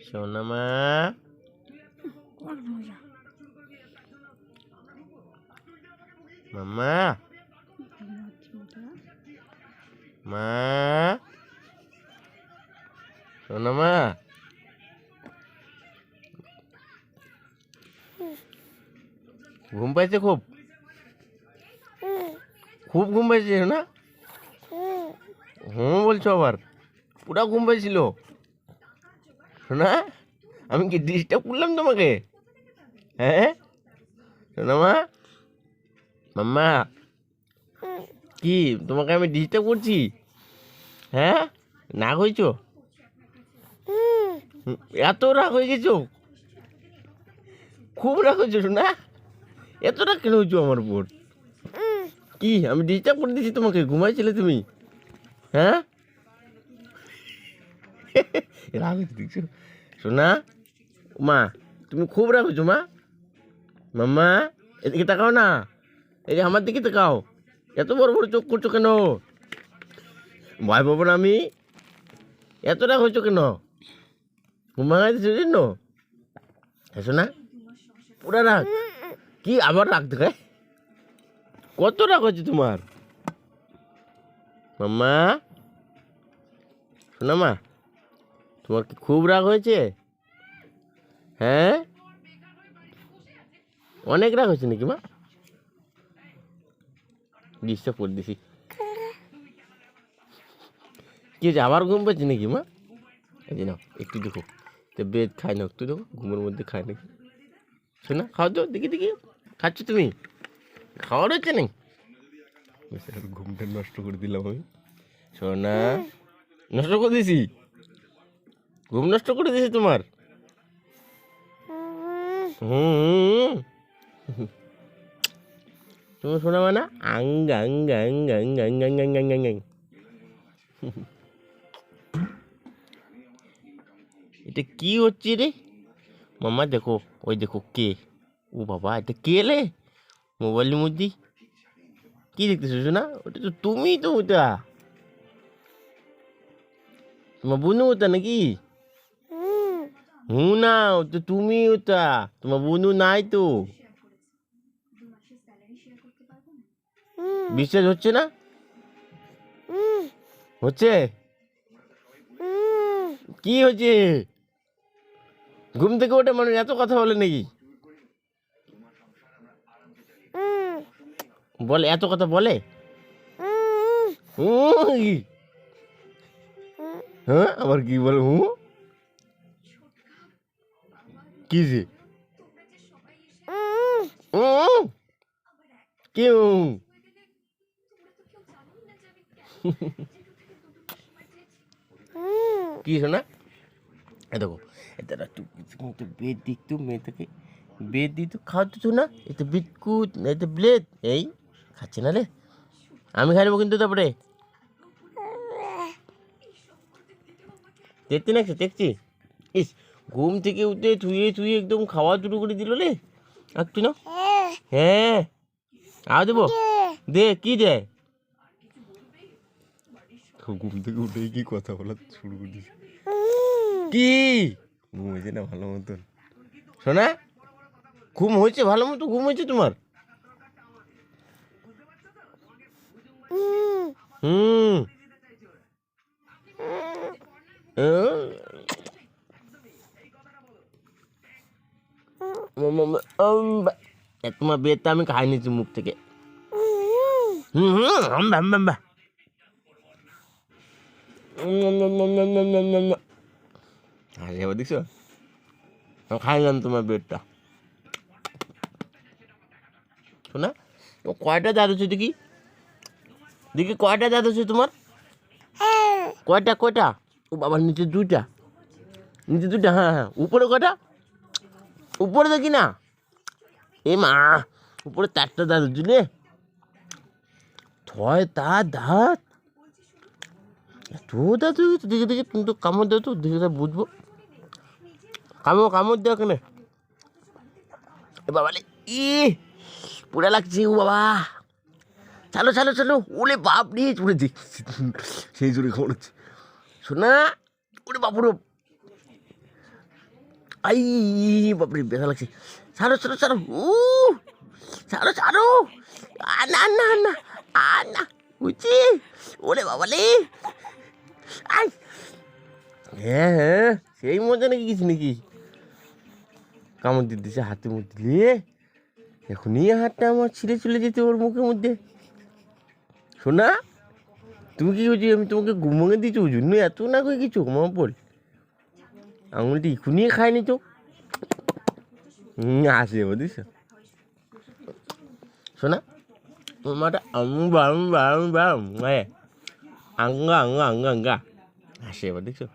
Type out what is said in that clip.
সোনা মা, মাম্মা, মা, সোনা মা, ঘুম পাইছে খুব? খুব ঘুম পাইছে না? বলছো আবার? পুরা ঘুম পাইছিল শোনা? আমি কি ডিস্টার্ব করলাম তোমাকে? হ্যাঁ শোনা মা, মাম্মা, কি তোমাকে আমি ডিস্টার্ব করছি? হ্যাঁ, রাগ হয়েছো? এত রাগ হয়ে গেছো? খুব রাগ হয়েছো শোনা? এত রাগ কেন হয়েছো আমার উপর? কি আমি ডিস্টার্ব করে দিয়েছি তোমাকে? ঘুমাইছিলে তুমি? হ্যাঁ, রাগ হয়েছে দেখছো শোনা? মা, তুমি খুব রাগ হয়েছো মা? মাম্মা, এদিকে তাকাও না, এই যে আমার দিকে তাকাও। এত বড় বড় চোখ করছো কেন? ভয় পাবো না আমি? এত রাগ হয়েছো কেন? ঘুমাইছো জন্য? এসো না, পুরা রাগ। কি আবার রাগ দেখায়? কত রাগ হচ্ছে তোমার? মাম্মা, শোনা মা, তোমার কি খুব রাগ হয়েছে? হ্যাঁ, অনেক রাগ হয়েছে নাকি মা? ডিস্টার্ব করে দিছি। কি হয়েছে, আবার ঘুম পাচ্ছে নাকি মা? এই যে নাও একটু দেখো, তো বেদ খায় না, একটু দেখো ঘুমের মধ্যে খায় নাকি। শোনা, খাও তো দেখি দেখি, খাচ্ছ তুমি? খাওয়ার হচ্ছে নাকি? ঘুমটা নষ্ট করে দিলাম আমি। সোনা, নষ্ট করে দিছি? ঘুম নষ্ট করে দিয়েছি তোমার? হুম, তুমি শোনা মানে আং গাং গাং গাং গাং গাং গাং গাং গাং গাং। এটা কি হচ্ছে রে মাম্মা? দেখো, ওই দেখো কে? ও বাবা, এটা কে লে মোবাইলের মধ্যে? কি দেখতেছো শোনা? ওটা তো তুমি, তো ওটা তোমার বোনু ওটা নাকি? না, ওটা তুমি, ওটা তোমার বোনু নাই তো। বিশ্বাস হচ্ছে না? হচ্ছে? কি হচ্ছে? ঘুম থেকে ওঠে মানুষ এত কথা বলে নাকি? বলে, এত কথা বলে? কি? হ্যাঁ, আবার কি বলে? কি যে কি কি শোনা? এ দেখো, এটা একটু বেদ দিকতো মেয়েটাকে, বেদ দিত খাওয়াতো না, এটা বিস্কুট, এটা ব্লেড, এই খাচ্ছে না রে। আমি খাইবো কিন্তু তারপরে। দেখছি না, দেখছি। ইস, ঘুম থেকে উঠে থুয়ে থুয়ে একদম খাওয়া শুরু করে দিল রে। একটু না, হ্যাঁ আর দেবো, দে কি দে? ঘুম থেকে উঠেই কি কথা বলা শুরু করে দিস? কি ঘুম হয়েছে না ভালো মতন শোনা? ঘুম হয়েছে ভালো মতো? ঘুম হয়েছে তোমার? হুম, তোমার বেদটা আমি খাই নিচ্ছি মুখ থেকে। দেখছো, আমি খাইলাম তোমার বেডটা শোনা। কয়টা দাঁত আছে দেখি? দেখি কয়টা দাঁত আছে তোমার? কয়টা কয়টা? ও বাবা, নিচে দুইটা, নিচে দুইটা, হ্যাঁ হ্যাঁ। উপরে কয়টা? উপরে দেখি না। এ মা, উপরে 4টা দাঁত বুঝলে? 6টা দাঁত, এত দাঁত হয়ে গেছে? দেখে দেখে তুমি তো কামড় দাও তো, দেখে বুঝবো। কামড় কামড় দেওয়া কেন? এ বাবা রে, ই পুরা লাগছে ও বাবা। চালো চালো চালো, ওলে বাপ রে, চলে দেখছি সেই জোরে কামড়াচ্ছে শোনা। ওরে বাপুর, আই বাপরে ব্যথা লাগছে। ছাড়ো ছাড়ো ছাড়ো, ছাড়ো ছাড়ো, না না না, না বুঝছি, ওরে বাবালে, আই, হ্যাঁ হ্যাঁ, সেই মজা নাকি কিছু নাকি, কামড় দিয়ে দিচ্ছে হাতে মধ্যে দিলে, এখনই হাতটা আমার ছিঁড়ে চলে যেতে ওর মুখের মধ্যে। শোনা, তুমি কি হয়েছি, আমি তোমাকে ঘুমোঙে দিয়েছি ওই জন্য এত না করে কিছু ঘুমাবো পড়ে, আঙুলটি এখনই খায়নি তো, আসে বুঝিস। শোনা, মাটা আঙ্গা আঙ্গা আঙ্গা আঙ্গা আসে এবার দেখছো,